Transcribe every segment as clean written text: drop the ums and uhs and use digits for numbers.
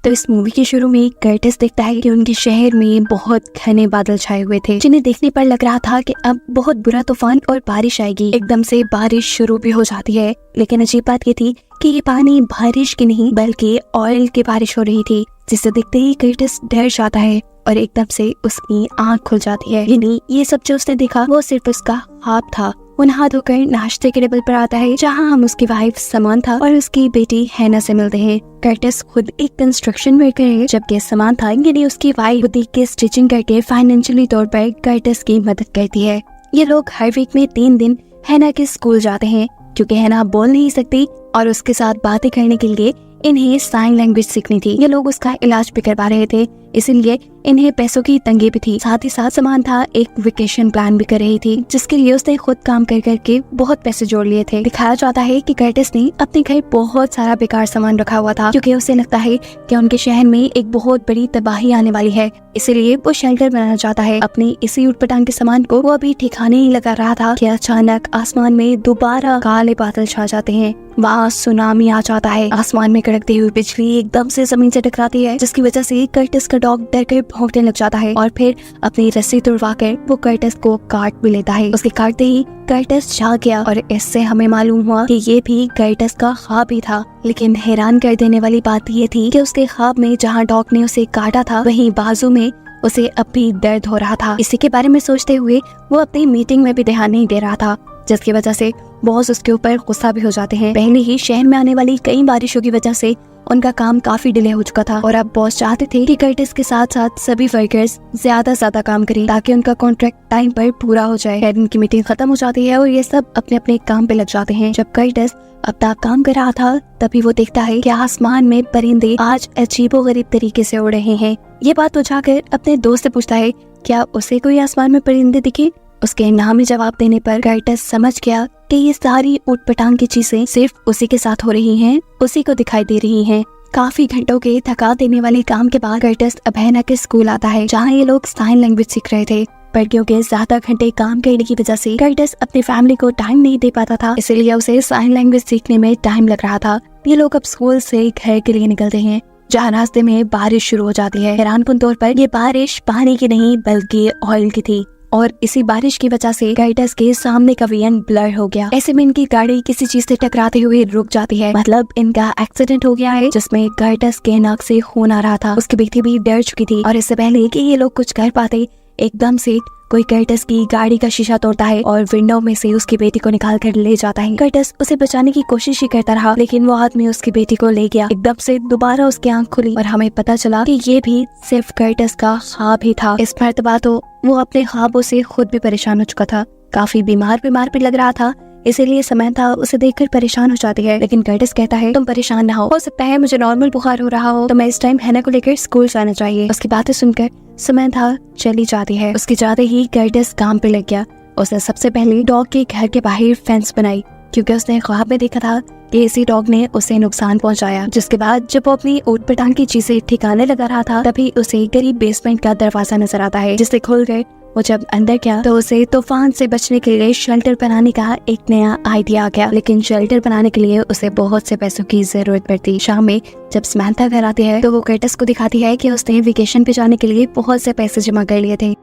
तो इस मूवी के शुरू में कर्टिस देखता है कि उनके शहर में बहुत घने बादल छाए हुए थे, जिन्हें देखने पर लग रहा था कि अब बहुत बुरा तूफान और बारिश आएगी। एकदम से बारिश शुरू भी हो जाती है, लेकिन अजीब बात ये थी कि ये पानी बारिश की नहीं बल्कि ऑयल की बारिश हो रही थी, जिसे देखते ही कर्टिस डर जाता है और एकदम से उसकी आंख खुल जाती है। यानी ये सब जो उसने देखा वो सिर्फ उसका ख्वाब था। वो नहा धोकर नाश्ते के टेबल पर आता है, जहाँ हम उसकी वाइफ समांथा और उसकी बेटी हैना से मिलते हैं। कर्टिस खुद एक कंस्ट्रक्शन वर्कर है, जबकि समांथा यानी उसकी वाइफ बुटीक की स्टिचिंग करके फाइनेंशियली तौर पर कर्टिस की मदद करती है। ये लोग हर वीक में 3 दिन हैना के स्कूल जाते हैं, क्योंकि हैना बोल नहीं सकती और उसके साथ बातें करने के लिए इन्हें साइन लैंग्वेज सीखनी थी। ये लोग उसका इलाज भी करवा रहे थे, इसीलिए इन्हें पैसों की तंगी भी थी। साथ ही साथ समांथा एक वेकेशन प्लान भी कर रही थी, जिसके लिए उसने खुद काम कर करके बहुत पैसे जोड़ लिए थे। दिखाया जाता है कि कर्टिस ने अपने घर बहुत सारा बेकार सामान रखा हुआ था, क्योंकि उसे लगता है कि उनके शहर में एक बहुत बड़ी तबाही आने वाली है, इसीलिए वो शेल्टर बनाना चाहता है। अपनी इसी उटपटांग के सामान को वो अभी ठिकाने ही लगा रहा था कि अचानक आसमान में दोबारा काले बादल छा जाते हैं। वहाँ सुनामी आ जाता है। आसमान में कड़कती हुई बिजली एकदम से जमीन से टकराती है, जिसकी वजह से कर्टिस का डॉग डर कर भौंकने लग जाता है और फिर अपनी रस्सी तुड़वाकर वो कर्टिस को काट भी लेता है। उसके काटते ही कर्टिस जाग गया और इससे हमें मालूम हुआ कि ये भी कर्टिस का ख्वाब ही था। लेकिन हैरान कर देने वाली बात ये थी कि उसके ख्वाब में जहाँ डॉग ने उसे काटा था, वहीं बाजू में उसे अब भी दर्द हो रहा था। इसी के बारे में सोचते हुए वो अपनी मीटिंग में भी ध्यान नहीं दे रहा था, जिसकी वजह से बॉस उसके ऊपर गुस्सा भी हो जाते हैं। पहले ही शहर में आने वाली कई बारिशों की वजह से उनका काम काफी डिले हो चुका था और अब बॉस चाहते थे कि कर्टिस के साथ साथ सभी वर्कर्स ज्यादा से ज्यादा काम करें, ताकि उनका कॉन्ट्रैक्ट टाइम पर पूरा हो जाए। फिर उनकी मीटिंग खत्म हो जाती है और ये सब अपने अपने काम पे लग जाते हैं। जब कर्टिस अपना काम कर रहा था, तभी वो देखता है कि आसमान में परिंदे आज अजीबोगरीब तरीके से उड़ रहे हैं। ये बात उठाकर अपने दोस्त से पूछता है क्या उसे कोई आसमान में परिंदे दिखे। उसके ना में जवाब देने पर कर्टिस समझ गया कि ये सारी उटपटांग की चीजें सिर्फ उसी के साथ हो रही हैं, उसी को दिखाई दे रही हैं। काफी घंटों के थका देने वाले काम के बाद कर्टिस अब हैना के स्कूल आता है, जहाँ ये लोग साइन लैंग्वेज सीख रहे थे। पर क्योंकि ज्यादा घंटे काम करने की वजह से कर्टिस अपनी फैमिली को टाइम नहीं दे पाता था, इसलिए उसे साइन लैंग्वेज सीखने में टाइम लग रहा था। ये लोग अब स्कूल से घर के लिए निकलते हैं, जहाँ रास्ते में बारिश शुरू हो जाती है। हैरानकुन तौर पर ये बारिश पानी की नहीं बल्कि ऑयल की थी और इसी बारिश की वजह से कर्टिस के सामने का विजन ब्लर हो गया। ऐसे में इनकी गाड़ी किसी चीज से टकराते हुए रुक जाती है। मतलब इनका एक्सीडेंट हो गया है, जिसमें कर्टिस के नाक से खून आ रहा था। उसकी बेटी भी डर चुकी थी और इससे पहले कि ये लोग कुछ कर पाते, एकदम से कोई कर्टिस की गाड़ी का शीशा तोड़ता है और विंडो में से उसकी बेटी को निकाल कर ले जाता है। कर्टिस उसे बचाने की कोशिश ही करता रहा, लेकिन वो आदमी उसकी बेटी को ले गया। एकदम से दोबारा उसकी आंख खुली और हमें पता चला कि ये भी सिर्फ कर्टिस का ख्वाब ही था। इस मर्तबा तो वो अपने ख्वाबों से खुद भी परेशान हो चुका था। काफी बीमार भी लग रहा था, इसीलिए समांथा उसे देखकर परेशान हो जाती है। लेकिन कर्टिस कहता है तुम परेशान ना हो सकता है मुझे नॉर्मल बुखार हो रहा हो, तो मैं इस टाइम हैना को लेकर स्कूल जाना चाहिए। उसकी बातें सुनकर समांथा चली जाती है। उसके जाते ही कर्टिस काम पे लग गया। उसने सबसे पहले डॉग के घर के बाहर फेंस बनाई, क्योंकि उसने ख्वाब में देखा था कि इसी डॉग ने उसे नुकसान पहुंचाया। जिसके बाद जब वो अपनी ऊटपटांग की चीजें ठिकाने लगा रहा था, तभी उसे करीब बेसमेंट का दरवाजा नजर आता है, जिसे खोल कर वो जब अंदर गया तो उसे तूफान से बचने के लिए शेल्टर बनाने का एक नया आइडिया आ गया। लेकिन शेल्टर बनाने के लिए उसे बहुत से पैसों की जरूरत पड़ती। शाम में जब समांथा घर आती है तो वो कर्टिस को दिखाती है कि उसने वेकेशन पे जाने के लिए बहुत से पैसे जमा कर लिए थे।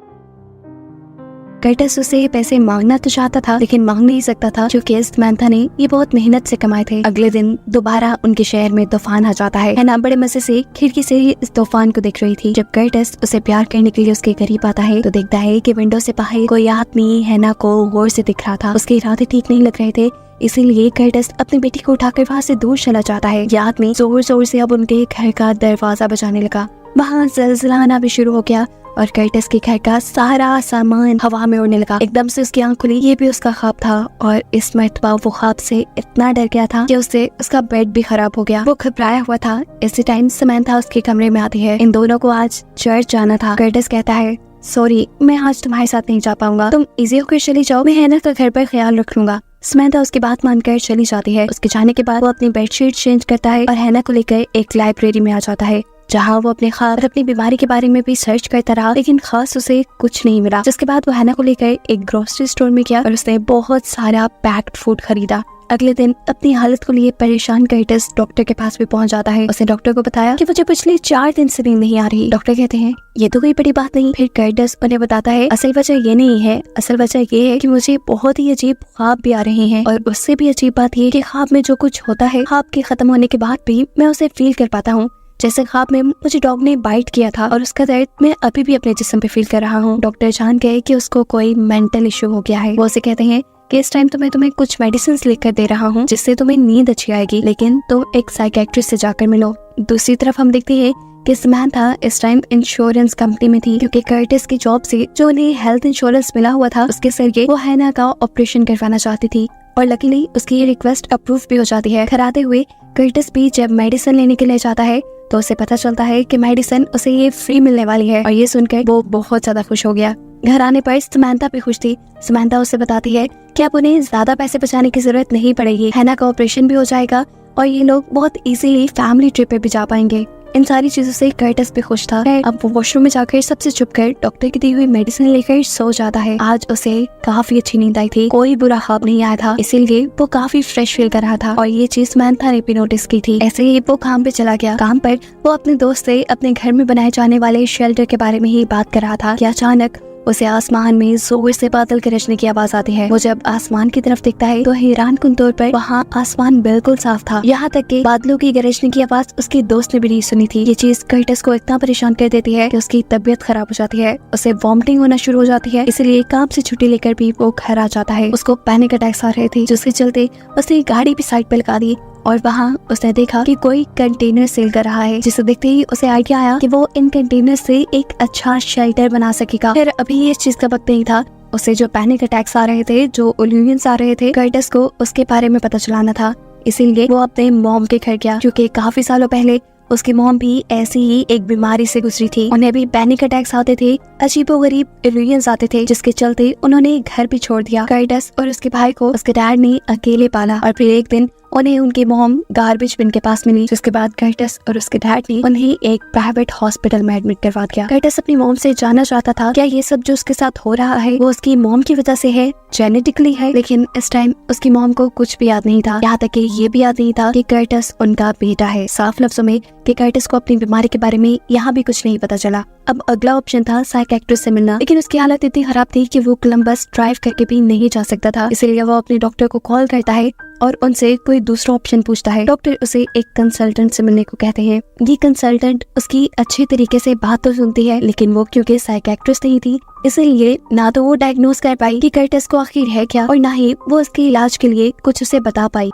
कर्टिस उसे पैसे मांगना तो चाहता था, लेकिन मांग नहीं सकता था, क्योंकि समांथा ने ये बहुत मेहनत से कमाए थे। अगले दिन दोबारा उनके शहर में तूफान आ जाता है। हैना बड़े मजे से खिड़की से ही इस तूफान को देख रही थी। जब कर्टिस उसे प्यार करने के लिए उसके करीब आता है तो देखता है कि विंडो से बाहर कोई आदमी हैना को गौर से दिख रहा था। उसके इरादे ठीक नहीं लग रहे थे, इसीलिए कर्टिस अपनी बेटी को उठाकर वहाँ से दूर चला जाता है। ये आदमी जोर जोर से अब उनके घर का दरवाजा बजाने लगा। वहाँ ज़लज़ला आना भी शुरू हो गया और कर्टिस के घर का सारा सामान हवा में उड़ने लगा। एकदम से उसकी आंख खुली। ये भी उसका ख्वाब था और इस मर्तबा वो ख्वाब से इतना डर गया था कि उससे उसका बेड भी खराब हो गया। वो घबराया हुआ था। इसी टाइम समांथा उसके कमरे में आती है। इन दोनों को आज चर्च जाना था। कर्टिस कहता है सॉरी मैं आज तुम्हारे साथ नहीं जा पाऊंगा, तुम इजी होकर चली जाओ, मैं हैना का घर पर ख्याल रख लूंगा। समांथा उसकी बात मानकर चली जाती है। उसके जाने के बाद वो अपनी बेडशीट चेंज करता है और हैना को लेकर एक लाइब्रेरी में आ जाता है, जहाँ वो अपने ख्वाब और अपनी बीमारी के बारे में भी सर्च करता रहा, लेकिन खास उसे कुछ नहीं मिला। जिसके बाद वो हैना को लेकर एक ग्रोसरी स्टोर में गया और उसने बहुत सारा पैक्ड फूड खरीदा। अगले दिन अपनी हालत को लिए परेशान कर्टिस डॉक्टर के पास भी पहुंच जाता है। उसने डॉक्टर को बताया कि मुझे पिछले 4 दिन से नींद नहीं आ रही। डॉक्टर कहते हैं ये तो कोई बड़ी बात नहीं। फिर कर्टिस उन्हें बताता है असल वजह ये नहीं है, असल वजह ये है कि मुझे बहुत ही अजीब ख्वाब भी आ रहे हैं, और उससे भी अजीब बात ये कि ख्वाब में जो कुछ होता है ख्वाब के खत्म होने के बाद भी मैं उसे फील कर पाता हूँ। जैसे ख्वाब में मुझे डॉग ने बाइट किया था और उसका दर्द मैं अभी भी अपने जिस्म पे फील कर रहा हूँ। डॉक्टर जान गए कि उसको कोई मेंटल इश्यू हो गया है। वो उसे कहते हैं कि इस टाइम तो मैं तुम्हें कुछ मेडिसिन लिख कर दे रहा हूँ जिससे तुम्हें नींद अच्छी आएगी, लेकिन तुम एक साइकियाट्रिस्ट से जाकर मिलो। दूसरी तरफ हम देखते हैं कि समंथा इस टाइम इंश्योरेंस कंपनी में थी, क्योंकि कर्टिस की जॉब से जो उन्हें हेल्थ इंश्योरेंस मिला हुआ था उसके जरिए वो हैना का ऑपरेशन करवाना चाहती थी, और लकीली उसकी ये रिक्वेस्ट अप्रूव भी हो जाती है। घर आते हुए कर्टिस भी जब मेडिसिन लेने के लिए जाता है तो उसे पता चलता है कि मेडिसिन उसे ये फ्री मिलने वाली है, और ये सुनकर वो बहुत ज्यादा खुश हो गया। घर आने पर समंथा भी खुश थी। समंथा उसे बताती है कि अब उन्हें ज्यादा पैसे बचाने की जरूरत नहीं पड़ेगी, हैना का ऑपरेशन भी हो जाएगा और ये लोग बहुत इजीली फैमिली ट्रिप पे भी जा पाएंगे। इन सारी चीजों से कर्टिस भी खुश था। अब वो वॉशरूम में जाकर सबसे छुपकर डॉक्टर की दी हुई मेडिसिन लेकर सो जाता है। आज उसे काफी अच्छी नींद आई थी, कोई बुरा ख्वाब नहीं आया था, इसीलिए वो काफी फ्रेश फील कर रहा था, और ये चीज समंथा ने भी नोटिस की थी। ऐसे ही वो काम पे चला गया। काम पर वो अपने दोस्त से अपने घर में बनाए जाने वाले शेल्टर के बारे में ही बात कर रहा था कि अचानक उसे आसमान में जोर से बादल गरजने की आवाज आती है। वो जब आसमान की तरफ देखता है तो हैरानकुन तौर पर वहाँ आसमान बिल्कुल साफ था, यहाँ तक कि बादलों की गरजने की आवाज उसके दोस्त ने भी नहीं सुनी थी। ये चीज कर्टिस को इतना परेशान कर देती है कि उसकी तबीयत खराब हो जाती है, उसे वॉमिटिंग होना शुरू हो जाती है, इसलिए काम से छुट्टी लेकर भी वो घर आ जाता है। उसको पैनिक अटैक्स आ रहे थे, जिसके चलते उसने गाड़ी भी साइड पे लगा दी, और वहाँ उसने देखा कि कोई कंटेनर सेल कर रहा है, जिसे देखते ही उसे आइडिया आया कि वो इन कंटेनर से एक अच्छा शेल्टर बना सकेगा। फिर अभी ये चीज का वक्त नहीं था, उसे जो पैनिक अटैक्स आ रहे थे, जो इल्यूजन्स आ रहे थे, कर्टिस को उसके बारे में पता चलाना था। इसीलिए वो अपने मॉम के घर गया, क्योंकि काफी सालों पहले उसकी मॉम भी ऐसी ही एक बीमारी से गुजरी थी। उन्हें भी पैनिक अटैक्स आते थे, अजीबोगरीब इल्यूजन्स आते थे, जिसके चलते उन्होंने घर भी छोड़ दिया। कर्टिस और उसके भाई को उसके डैड ने अकेले पाला, और फिर एक दिन उन्हें उनकी मॉम गार्बेज बिन के पास मिली, जिसके बाद कर्टिस और उसके डैड ने उन्हें एक प्राइवेट हॉस्पिटल में एडमिट करवा दिया। कर्टिस अपनी मॉम से जानना चाहता था क्या ये सब जो उसके साथ हो रहा है वो उसकी मॉम की वजह से है, जेनेटिकली है, लेकिन इस टाइम उसकी मॉम को कुछ भी याद नहीं था। यहाँ तक कि ये भी याद नहीं था कि कर्टिस उनका बेटा है। साफ लफ्जों में कि कर्टिस को अपनी बीमारी के बारे में यहाँ भी कुछ नहीं पता चला। अब अगला ऑप्शन था साइकियाट्रिस्ट से मिलना, लेकिन उसकी हालत इतनी खराब थी कि वो कोलंबस ड्राइव करके भी नहीं जा सकता था। इसलिए वो अपने डॉक्टर को कॉल करता है और उनसे कोई दूसरा ऑप्शन पूछता है। डॉक्टर उसे एक कंसल्टेंट से मिलने को कहते हैं। ये कंसल्टेंट उसकी अच्छे तरीके से बात तो सुनती है, लेकिन वो क्योंकि साइकियाट्रिस्ट नहीं थी, इसलिए ना तो वो डायग्नोज कर पाई कि कर्टिस को आखिर है क्या, और ना ही वो उसके इलाज के लिए कुछ उसे बता पाई।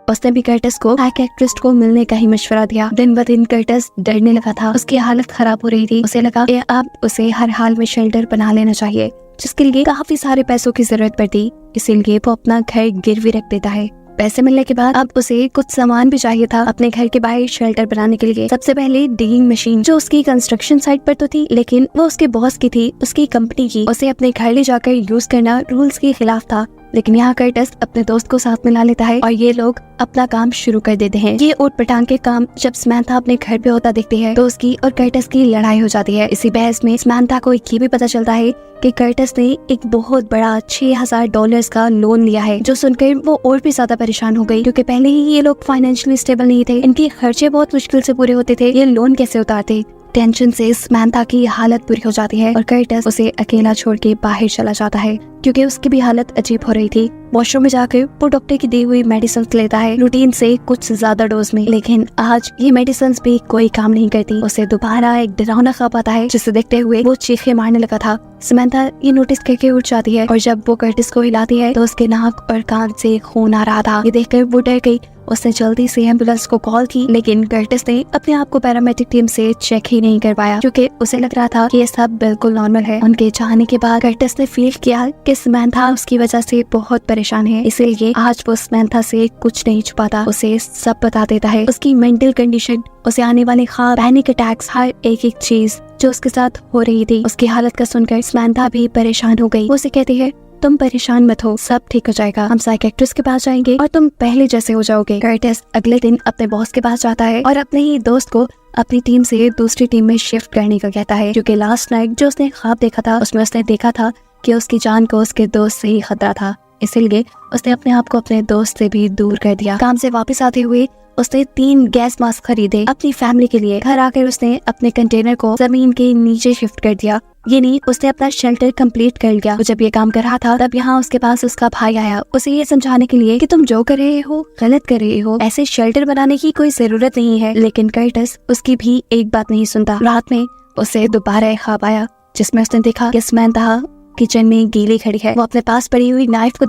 उसने भी कर्टिस को साइकियाट्रिस्ट को मिलने का ही मशवरा दिया। दिन ब दिन कर्टिस डरने लगा था, उसकी हालत खराब हो रही थी। उसे लगा कि अब उसे हर हाल में शेल्टर बना लेना चाहिए, जिसके लिए काफी सारे पैसों की जरूरत पड़ती, इसीलिए वो अपना घर गिरवी रख देता है। पैसे मिलने के बाद अब उसे कुछ सामान भी चाहिए था अपने घर के बाहर शेल्टर बनाने के लिए। सबसे पहले डिगिंग मशीन, जो उसकी कंस्ट्रक्शन साइट पर तो थी, लेकिन वो उसके बॉस की थी, उसकी कंपनी की। उसे अपने घर ले जाकर यूज करना रूल्स के खिलाफ था, लेकिन यहाँ कर्टिस अपने दोस्त को साथ में ला लेता है और ये लोग अपना काम शुरू कर देते हैं। ये ऊट पटांग के काम जब समंथा अपने घर पे होता देखती है तो उसकी और कर्टिस की लड़ाई हो जाती है। इसी बहस में समंथा को ये भी पता चलता है कि कर्टिस ने एक बहुत बड़ा $6000 का लोन लिया है, जो सुनकर वो और भी ज्यादा परेशान हो गई, क्योंकि पहले ही ये लोग फाइनेंशियली स्टेबल नहीं थे, इनके खर्चे बहुत मुश्किल से पूरे होते थे, ये लोन कैसे उतारते। टेंशन से समंथा की हालत बुरी हो जाती है और कर्टिस उसे अकेला छोड़ के बाहर चला जाता है, क्योंकि उसकी भी हालत अजीब हो रही थी। वॉशरूम में जाकर वो डॉक्टर की दी हुई मेडिसिन लेता है, रूटीन से कुछ ज्यादा डोज में, लेकिन आज ये मेडिसिन भी कोई काम नहीं करती। उसे दोबारा एक डरावना ख्वाब आता है, जिसे देखते हुए वो चीखें मारने लगा था। समंथा ये नोटिस करके उठ जाती है और जब वो कर्टिस को हिलाती है तो उसके नाक और कान से खून आ रहा था। ये देखकर वो डर गई। उसने जल्दी से एम्बुलेंस को कॉल की, लेकिन कर्टिस ने अपने आप को पैरामेडिक टीम से चेक ही नहीं कर पाया, क्योंकि उसे लग रहा था कि ये सब बिल्कुल नॉर्मल है। उनके जाने के बाद कर्टिस ने फील किया कि समंथा उसकी वजह से बहुत परेशान है, इसलिए आज वो समंथा से कुछ नहीं छुपाता, उसे सब बता देता है। उसकी मेंटल कंडीशन, उसे आने वाले ख्वाब, पैनिक अटैक्स, हर एक चीज जो उसके साथ हो रही थी। उसकी हालत का सुनकर समंथा भी परेशान हो गई। वो उसे कहती है, तुम परेशान मत हो, सब ठीक हो जाएगा, हम साइकियाट्रिस्ट के पास जाएंगे और तुम पहले जैसे हो जाओगे। कर्टिस अगले दिन अपने बॉस के पास जाता है और अपने ही दोस्त को अपनी टीम से दूसरी टीम में शिफ्ट करने का कहता है, क्योंकि लास्ट नाइट जो उसने ख्वाब देखा था उसमें उसने देखा था कि उसकी जान को उसके दोस्त से ही खतरा था। इसलिए उसने अपने आप को अपने दोस्त से भी दूर कर दिया। काम से वापस आते हुए उसने 3 गैस मास्क खरीदे अपनी फैमिली के लिए। घर आकर उसने अपने कंटेनर को जमीन के नीचे शिफ्ट कर दिया। ये नहीं, उसने अपना शेल्टर कंप्लीट कर लिया। तो जब ये काम कर रहा था तब यहाँ उसके पास उसका भाई आया, उसे ये समझाने के लिए कि तुम जो कर रहे हो गलत कर रहे हो, ऐसे शेल्टर बनाने की कोई जरूरत नहीं है। लेकिन कर्टिस उसकी भी एक बात नहीं सुनता। रात में उसे दोबारा एक ख्वाब आया जिसमें उसने देखा कि समंथा किचन में गीली खड़ी है। वो अपने पास पड़ी हुई नाइफ को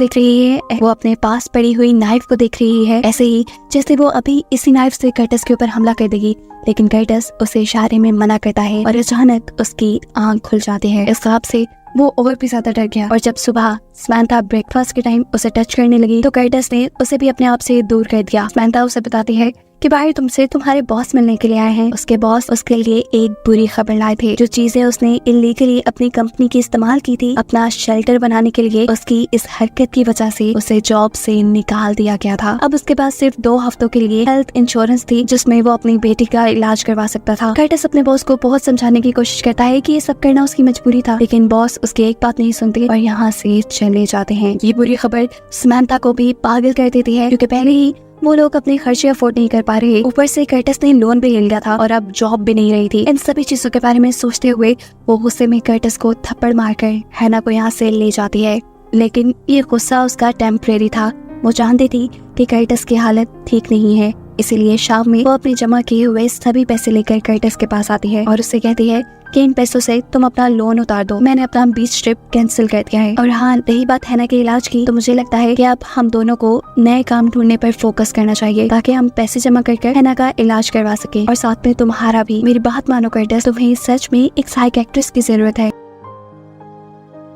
देख रही है ऐसे ही जैसे वो अभी इसी नाइफ से कर्टिस के ऊपर हमला कर देगी। लेकिन कर्टिस उसे इशारे में मना करता है और अचानक उसकी आंख खुल जाती है। इस ख्वाब से वो और भी ज्यादा डर गया और जब सुबह समंथा ब्रेकफास्ट के टाइम उसे टच करने लगी तो कर्टिस ने उसे भी अपने आप से दूर कर दिया। समंथा उसे बताती है कि भाई तुमसे तुम्हारे बॉस मिलने के लिए आए हैं। उसके बॉस उसके लिए एक बुरी खबर लाए थे। जो चीजें उसने इलीगली अपनी कंपनी की इस्तेमाल की थी अपना शेल्टर बनाने के लिए, उसकी इस हरकत की वजह से उसे जॉब से निकाल दिया गया था। अब उसके पास सिर्फ 2 हफ्तों के लिए हेल्थ इंश्योरेंस थी जिसमें वो अपनी बेटी का इलाज करवा सकता था। कर्टिस अपने बॉस को बहुत समझाने की कोशिश करता है कि ये सब करना उसकी मजबूरी था, लेकिन बॉस उसकी एक बात नहीं सुनते और यहाँ से चले जाते हैं। ये बुरी खबर समंथा को भी पागल कर देती है क्योंकि पहले ही वो लोग अपने खर्चे अफोर्ड नहीं कर पा रहे, ऊपर से कर्टिस ने लोन भी ले लिया था और अब जॉब भी नहीं रही थी। इन सभी चीजों के बारे में सोचते हुए वो गुस्से में कर्टिस को थप्पड़ मारकर हैना को यहाँ से ले जाती है। लेकिन ये गुस्सा उसका टेम्परेरी था। वो जानती थी कि कर्टिस की हालत ठीक नहीं है, इसीलिए शाम में वो अपने जमा किए हुए सभी पैसे लेकर कर्टिस के पास आती है और उससे कहती है कि इन पैसों से तुम अपना लोन उतार दो, मैंने अपना बीच ट्रिप कैंसिल कर दिया है। और हाँ, रही बात हैना के इलाज की, तो मुझे लगता है कि अब हम दोनों को नए काम ढूंढने पर फोकस करना चाहिए ताकि हम पैसे जमा कर हैना का इलाज करवा सके और साथ में तुम्हारा भी। मेरी बात मानो कर्टिस, तुम्हें सच में एक साइकियाट्रिस्ट की जरूरत है।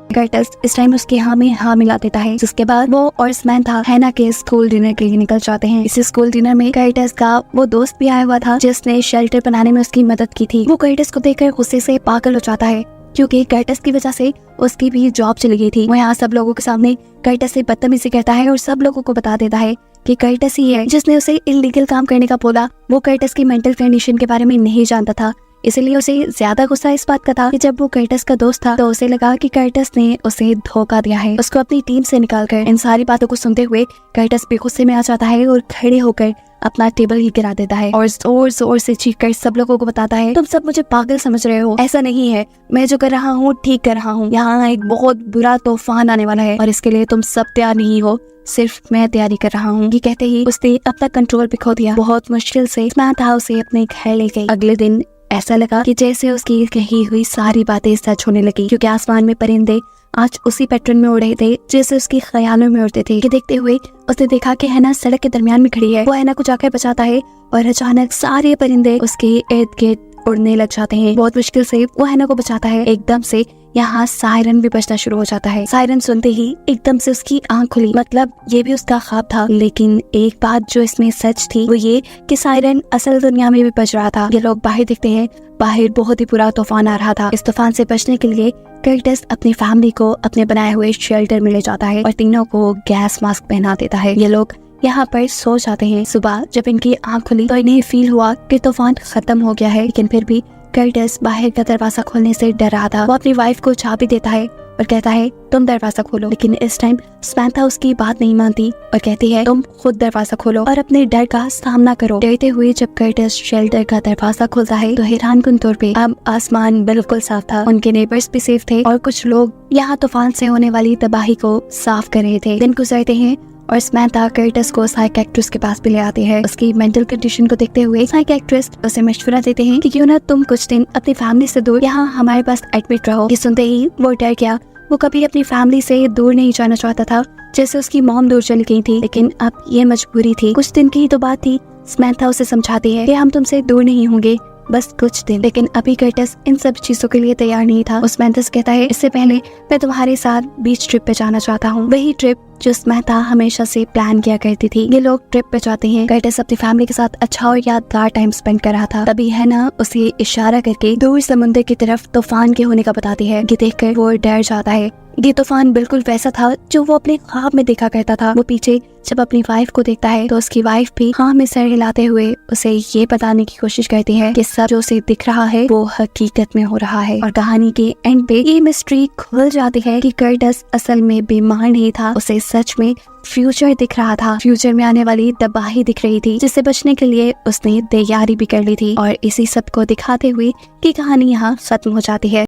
कर्टिस इस टाइम उसके हाँ में हाँ मिला देता है, जिसके बाद वो और समंथा हैना के स्कूल डिनर के लिए निकल जाते हैं। इस स्कूल डिनर में कर्टिस का वो दोस्त भी आया हुआ था जिसने शेल्टर बनाने में उसकी मदद की थी। वो कर्टिस को देखकर गुस्से से पागल हो जाता है क्योंकि कर्टिस की वजह से उसकी भी जॉब चली गई थी। वो यहाँ सब लोगों के सामने कर्टिस से बदतमीजी करता है और सब लोगों को बता देता है कि कर्टिस ही है जिसने उसे इलीगल काम करने का बोला। वो कर्टिस की मेंटल कंडीशन के बारे में नहीं जानता था, इसलिए उसे ज्यादा गुस्सा इस बात का था कि जब वो कर्टिस का दोस्त था तो उसे लगा कि कर्टिस ने उसे धोखा दिया है। उसको अपनी टीम से निकालकर इन सारी बातों को सुनते हुए कर्टिस भी गुस्से में आ जाता है और खड़े होकर अपना टेबल ही गिरा देता है और जोर जोर से चीखकर सब लोगों को बताता है, तुम सब मुझे पागल समझ रहे हो, ऐसा नहीं है, मैं जो कर रहा हूँ ठीक कर रहा हूँ। यहाँ एक बहुत बुरा तूफान आने वाला है और इसके लिए तुम सब तैयार नहीं हो, सिर्फ मैं तैयारी कर रहा हूँ। ये कहते ही उसने अपना कंट्रोल भी खो दिया। बहुत मुश्किल से समंथा उसे अपने घर ले गई। अगले दिन ऐसा लगा कि जैसे उसकी कही हुई सारी बातें सच होने लगी क्योंकि आसमान में परिंदे आज उसी पैटर्न में उड़ रहे थे जैसे उसकी ख्यालों में उड़ते थे। कि देखते हुए उसने देखा कि हैना सड़क के दरमियान में खड़ी है। वो हैना को जाकर बचाता है और अचानक सारे परिंदे उसके इर्द गिर्द उड़ने लग जाते हैं। बहुत मुश्किल से वो हैना को बचाता है। एकदम से यहाँ सायरन भी बजना शुरू हो जाता है। सायरन सुनते ही एकदम से उसकी आंख खुली, मतलब ये भी उसका ख्वाब था। लेकिन एक बात जो इसमें सच थी वो ये कि सायरन असल दुनिया में भी बज रहा था। ये लोग बाहर दिखते हैं, बाहर बहुत ही बुरा तूफान आ रहा था। इस तूफान से बचने के लिए कर्टिस अपनी फैमिली को अपने बनाए हुए शेल्टर में ले जाता है और तीनों को गैस मास्क पहना देता है। ये लोग यहाँ पर सो जाते हैं। सुबह जब इनकी आंख खुली तो इन्हें फील हुआ कि तूफान खत्म हो गया है, लेकिन फिर भी कर्टिस बाहर का दरवाजा खोलने से डर रहा था। वो अपनी वाइफ को चाबी देता है और कहता है तुम दरवाजा खोलो, लेकिन इस टाइम समंथा उसकी बात नहीं मानती और कहती है तुम खुद दरवाजा खोलो और अपने डर का सामना करो। डरते हुए जब कर्टिस शेल्टर का दरवाजा खोलता है तो हैरानकुन तौर पे अब आसमान बिल्कुल साफ था। उनके नेबर्स भी सेफ थे और कुछ लोग यहाँ तूफान से होने वाली तबाही को साफ कर रहे थे। दिन गुजरते हैं और समंथा कर्टिस को साइकियाट्रिस्ट के पास भी ले आती है। उसकी मेंटल कंडीशन को देखते हुए साइकियाट्रिस्ट उसे मशवरा देते हैं कि क्यों ना तुम कुछ दिन अपनी फैमिली से दूर यहाँ हमारे पास एडमिट रहो। ये सुनते ही वो डर गया। वो कभी अपनी फैमिली से दूर नहीं जाना चाहता था, जैसे उसकी मॉम दूर चली गई थी, लेकिन अब ये मजबूरी थी। कुछ दिन की ही तो बात थी। समंथा उसे समझाती है कि हम तुमसे दूर नहीं होंगे, बस कुछ दिन। लेकिन अभी कर्टिस इन सब चीजों के लिए तैयार नहीं था। उस समंथा कहता है इससे पहले मैं तुम्हारे साथ बीच ट्रिप पे जाना चाहता हूँ, वही ट्रिप जो समंथा हमेशा से प्लान किया करती थी। ये लोग ट्रिप पे जाते हैं। कर्टिस अपनी फैमिली के साथ अच्छा और यादगार टाइम स्पेंड कर रहा था। तभी हैना उसे इशारा करके दूर समुद्र की तरफ तूफान के होने का बताती है। ये देखकर वो डर जाता है। ये तूफान बिल्कुल वैसा था जो वो अपने ख्वाब में देखा करता था। वो पीछे जब अपनी वाइफ को देखता है तो उसकी वाइफ भी हाँ में सर हिलाते हुए उसे ये बताने की कोशिश करती है कि सब जो उसे दिख रहा है वो हकीकत में हो रहा है। और कहानी के एंड पे ये मिस्ट्री खुल जाती है कि कर्टिस असल में बीमार नहीं था, उसे सच में फ्यूचर दिख रहा था। फ्यूचर में आने वाली तबाही दिख रही थी जिससे बचने के लिए उसने तैयारी भी कर ली थी। और इसी सब को दिखाते हुए कि कहानी यहाँ खत्म हो जाती है।